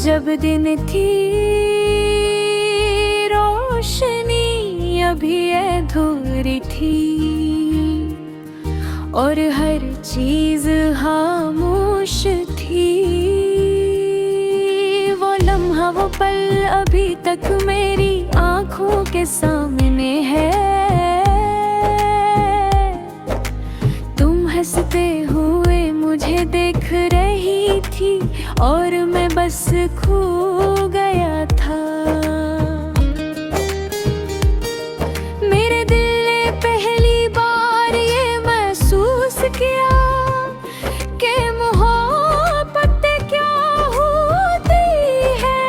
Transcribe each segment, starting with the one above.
जब दिन थी रोशनी अभी अधूरी थी और हर चीज खामोश थी। वो लम्हा वो पल अभी तक मेरी आंखों के सामने है। तुम हंसते हुए मुझे देख रही थी और मैं बस खो गया था। मेरे दिल ने पहली बार ये महसूस किया कि मोहब्बत क्या होती है,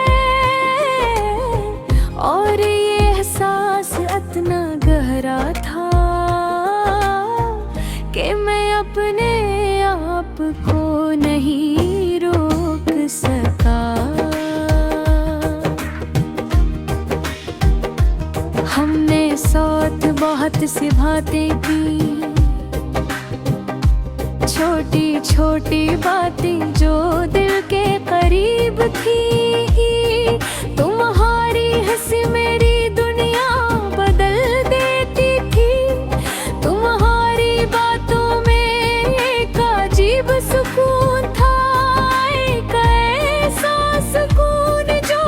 और ये एहसास इतना गहरा था कि मैं अपने आप को नहीं रोक सका। हमने साथ बहुत सी बातें की, छोटी छोटी बातें जो दिल के करीब थी। तुम्हारी हंसी मेरी दुनिया बदल देती थी। तुम्हारी बातों में एक अजीब सुकून था, एक ऐसा सुकून जो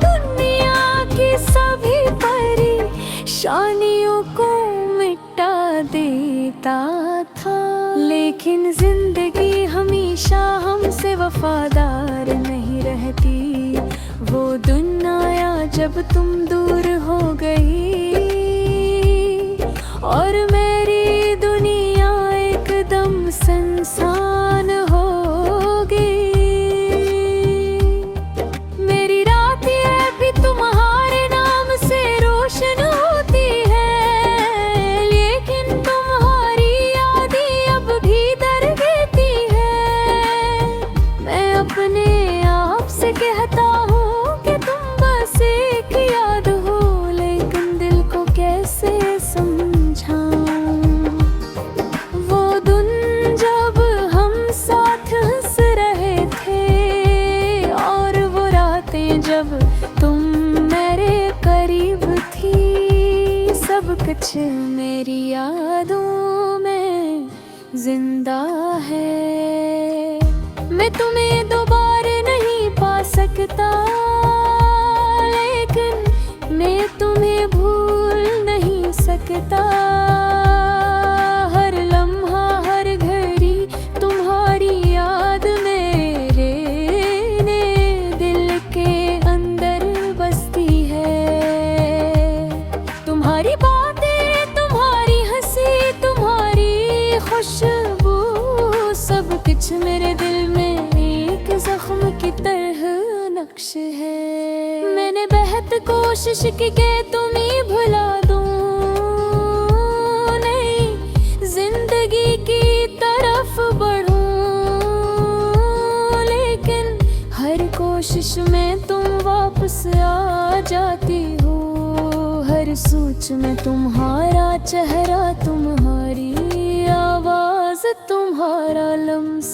दुनिया की सभी परेशानियों को मिटा देता था। लेकिन जिंदगी हमेशा हमसे वफादार नहीं रहती। वो दिन आया जब तुम दूर हो गई और मेरी दुनिया एकदम सुनसान हो गई। मेरी रातें भी तुम्हारे नाम से रोशन होती है, लेकिन तुम्हारी यादें अब भी दर्द देती है। मैं अपने आप से कहता हूँ कि तुम बस एक याद हो, लेकिन दिल को कैसे समझाऊं। वो दिन जब हम साथ हंस रहे थे और वो रातें जब तुम मेरे करीब थी, सब कुछ मेरी यादों में जिंदा है। मैं तुम्हें दोबारा नहीं पा सकता, लेकिन मैं तुम्हें भूल नहीं सकता। हर लम्हा हर घड़ी तुम्हारी याद मेरे ने दिल के अंदर बसती है। तुम्हारी बातें, तुम्हारी हंसी, तुम्हारी खुशबू, सब कुछ मेरे दिल में एक जख्म की तरह नक्श है। मैंने बेहद कोशिश की कि तुम्हें भुला दूं, नहीं जिंदगी की तरफ बढ़ूं, लेकिन हर कोशिश में तुम वापस आ जाती हो। हर सोच में तुम्हारा चेहरा, तुम्हारी आवाज, तुम्हारा लम्स।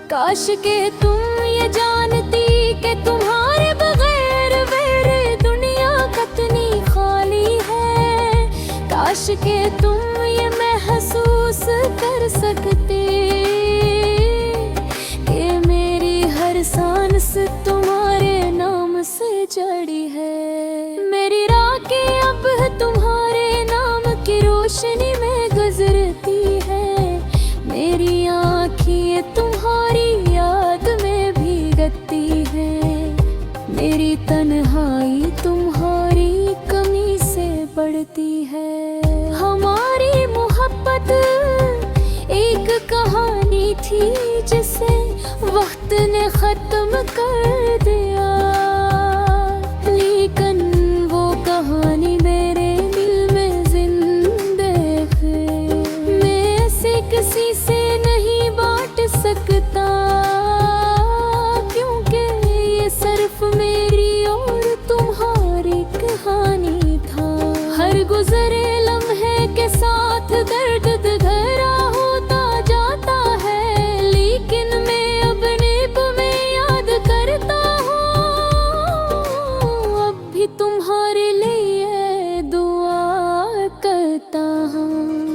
काश के तुम ये जानती कि तुम्हारे बगैर मेरी दुनिया कितनी खाली है। काश के तुम ये महसूस कर सकते कि मेरी हर सांस तुम्हारे नाम से जड़ी है। मेरी रातें अब तुम्हारे नाम की रोशनी में गुजरती है। मेरी आँखें तुम्हारी याद में भीगती है। मेरी तन्हाई तुम्हारी कमी से बढ़ती है। हमारी मोहब्बत एक कहानी थी जिसे वक्त ने खत्म कर दिया, लेकिन वो कहानी मेरे दिल में जिंदा है। मैं ऐसे किसी से नहीं बांट सकता, क्योंकि ये सिर्फ मेरी और तुम्हारी कहानी था। हर गुजरे लम्हे के साथ दर्द गहरा होता जाता है, लेकिन मैं अपने को में याद करता हूँ।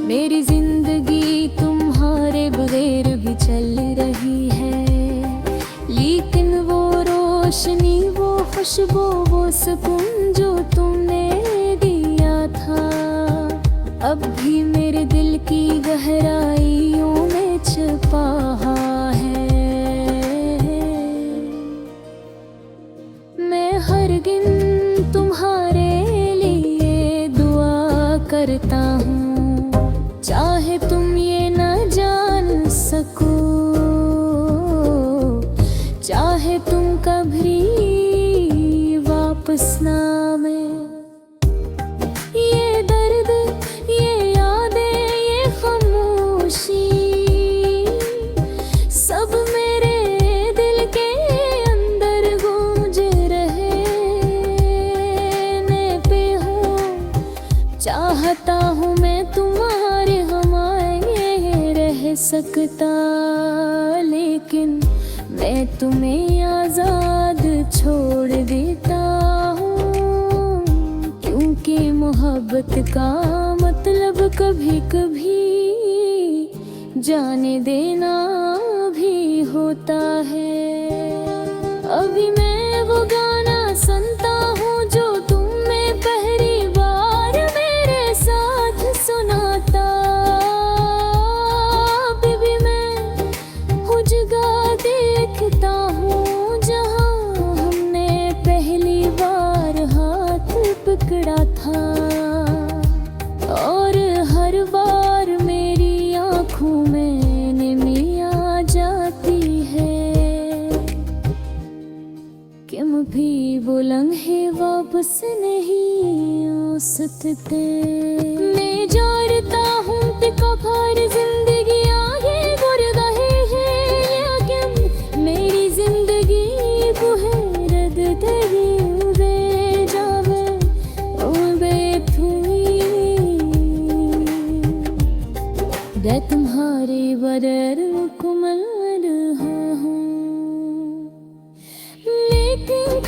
मेरी जिंदगी तुम्हारे बगैर भी चल रही है, लेकिन वो रोशनी, वो खुशबू, वो सुकून जो तुमने दिया था, अब भी मेरे दिल की गहराइयों में छुपा है। मैं हर दिन तुम्हारे लिए दुआ करता हूँ, चाहे तुम ये न जान सको, चाहे तुम कभी वापस ना आए। ये दर्द, ये यादें, ये खामोशी, सब मेरे दिल के अंदर गूंज रहने पे हो। चाहता हूँ मैं तुम्हारे हमारे रह सकता, लेकिन मैं तुम्हें आजाद छोड़ देता हूँ, क्योंकि मोहब्बत का मतलब कभी कभी जाने देना भी होता है। अभी मैं वो गाना सुनता हूँ जो तुमने पहली बार मेरे साथ सुना था। अभी भी मैं वो जगह देखता हूँ जहाँ हमने पहली बार हाथ पकड़ा था, और हर बार मेरी आँखों में नमी आ जाती है, कि भी वो लम्हे वापस नहीं आ सकते। मैं जानता हूँ कि कभार जिंदगी आगे गुर गए हैं, लेकिन मेरी जिंदगी वो है रद तेरी वे जावे ओ बेथुई। मैं तुम्हारे बगैर मुकम्मल हूँ, लेकिन